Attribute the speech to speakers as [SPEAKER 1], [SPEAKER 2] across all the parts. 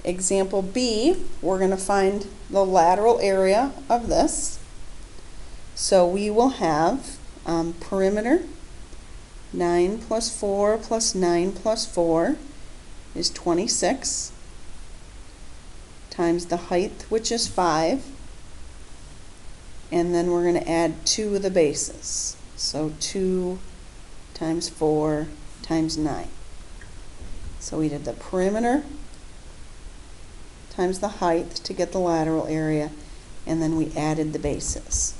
[SPEAKER 1] Example B, we're going to find the lateral area of this. So we will have perimeter 9 plus 4 plus 9 plus 4 is 26 times the height, which is 5, and then we're going to add 2 of the bases. So 2 times 4 times 9. So we did the perimeter times the height to get the lateral area, and then we added the bases.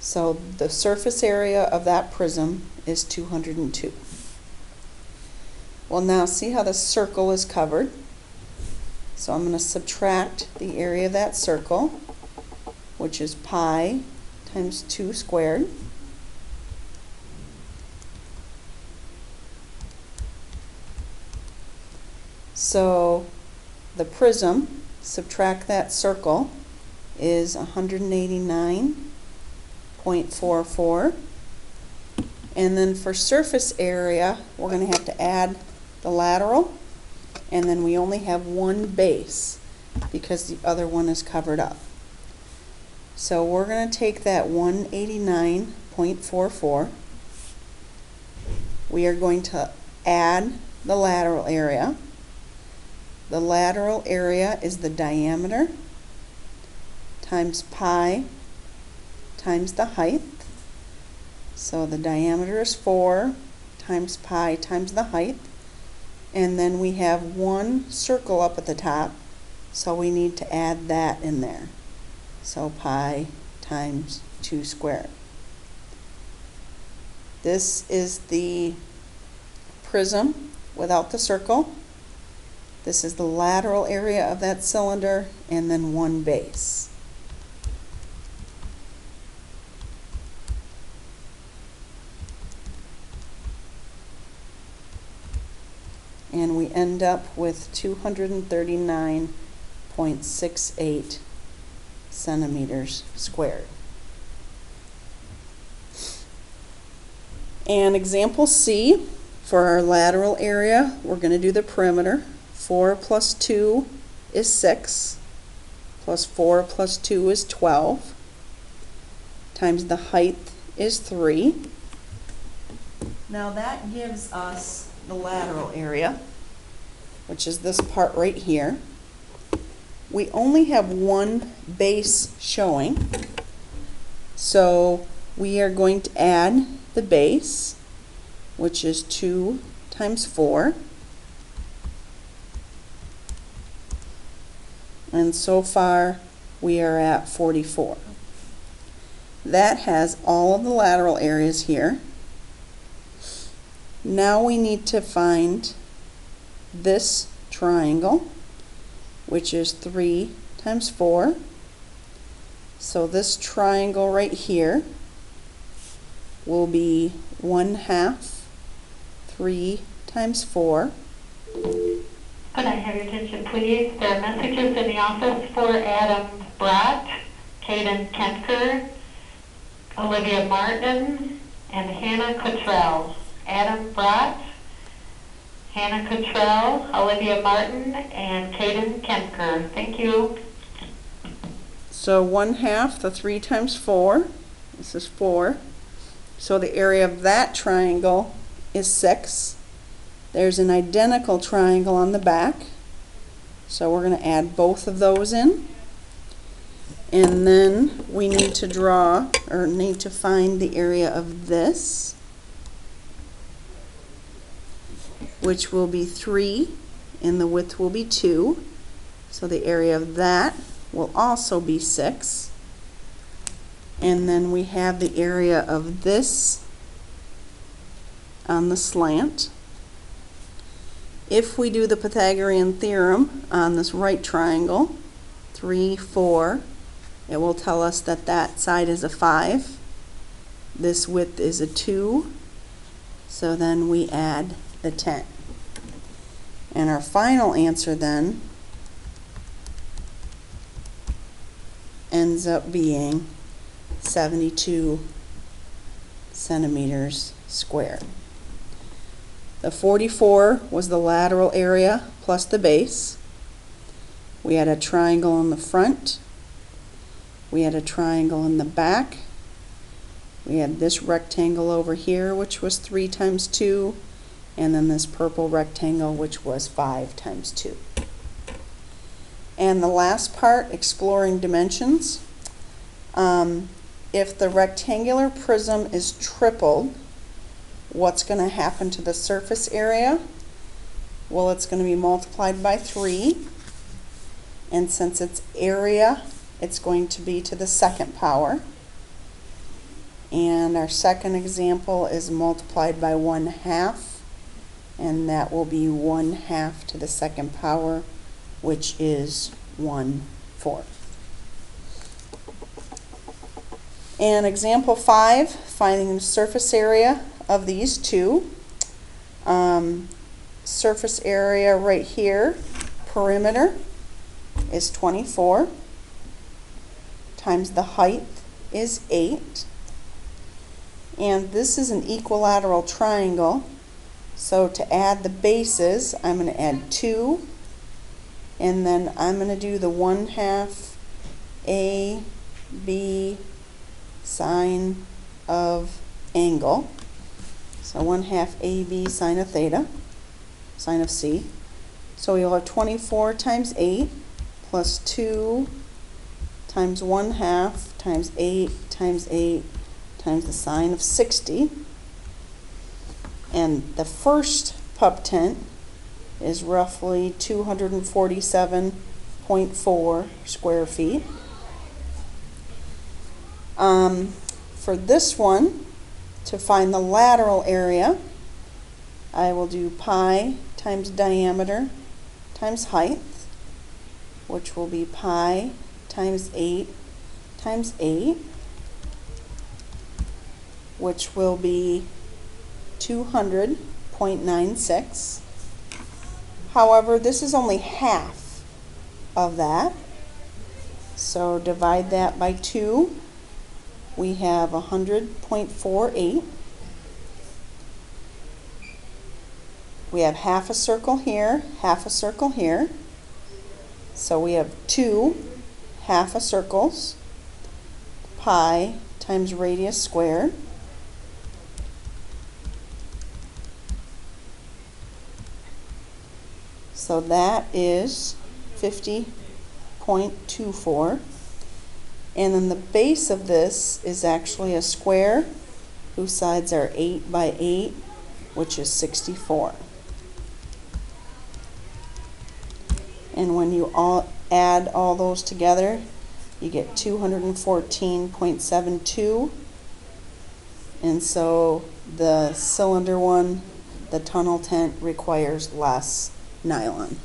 [SPEAKER 1] So the surface area of that prism is 202. Well, now see how the circle is covered? So I'm going to subtract the area of that circle, which is pi times 2 squared. So the prism, subtract that circle, is 189.44. And then for surface area, we're going to have to add the lateral, and then we only have one base because the other one is covered up. So we're going to take that 189.44. We are going to add the lateral area. The lateral area is the diameter times pi times the height. So the diameter is 4 times pi times the height. And then we have one circle up at the top, so we need to add that in there. So pi times 2 squared. This is the prism without the circle. This is the lateral area of that cylinder, and then one base. And we end up with 239.68 centimeters squared. And example C, for our lateral area, we're going to do the perimeter. 4 plus 2 is 6, plus 4 plus 2 is 12, times the height is 3. Now that gives us the lateral area, which is this part right here. We only have one base showing, so we are going to add the base, which is 2 times 4. And so far we are at 44. That has all of the lateral areas here. Now we need to find this triangle, which is 3 times 4. So this triangle right here will be 1/2 3 times 4.
[SPEAKER 2] Could I have your attention, please? There are messages in the office for Adam Brott, Caden Kentker, Olivia Martin, and Hannah Cottrell. Adam Brott, Hannah Cottrell, Olivia Martin, and Caden Kentker. Thank you.
[SPEAKER 1] So 1/2 the 3 times 4. This is 4. So the area of that triangle is 6. There's an identical triangle on the back, so we're going to add both of those in. And then we need to draw, or need to find the area of this, which will be 3, and the width will be 2. So the area of that will also be 6. And then we have the area of this on the slant. If we do the Pythagorean theorem on this right triangle, 3, 4, it will tell us that that side is a 5. This width is a 2. So then we add the 10. And our final answer then ends up being 72 centimeters squared. The 44 was the lateral area plus the base. We had a triangle in the front. We had a triangle in the back. We had this rectangle over here, which was 3 times 2, and then this purple rectangle, which was 5 times 2. And the last part, exploring dimensions. If the rectangular prism is tripled, what's going to happen to the surface area? Well, it's going to be multiplied by 3. And since it's area, it's going to be to the second power. And our second example is multiplied by 1/2. And that will be 1/2 to the second power, which is 1/4. And example 5, finding the surface area of these two. Surface area right here, perimeter, is 24, times the height is 8. And this is an equilateral triangle, so to add the bases, I'm going to add 2, and then I'm going to do the 1/2 A, B, sine of angle. So 1/2 AB sine of theta, sine of C. So we'll have 24 times 8 plus 2 times 1/2 times 8 times 8 times the sine of 60. And the first pup tent is roughly 247.4 square feet. For this one, to find the lateral area, I will do pi times diameter times height, which will be pi times 8 times 8, which will be 200.96. However, this is only half of that, so divide that by 2. We have 100.48. We have half a circle here, half a circle here. So we have 2 half a circles, pi times radius squared. So that is 50.24. And then the base of this is actually a square whose sides are 8 by 8, which is 64. And when you add all those together, you get 214.72. And so the cylinder one, the tunnel tent, requires less nylon.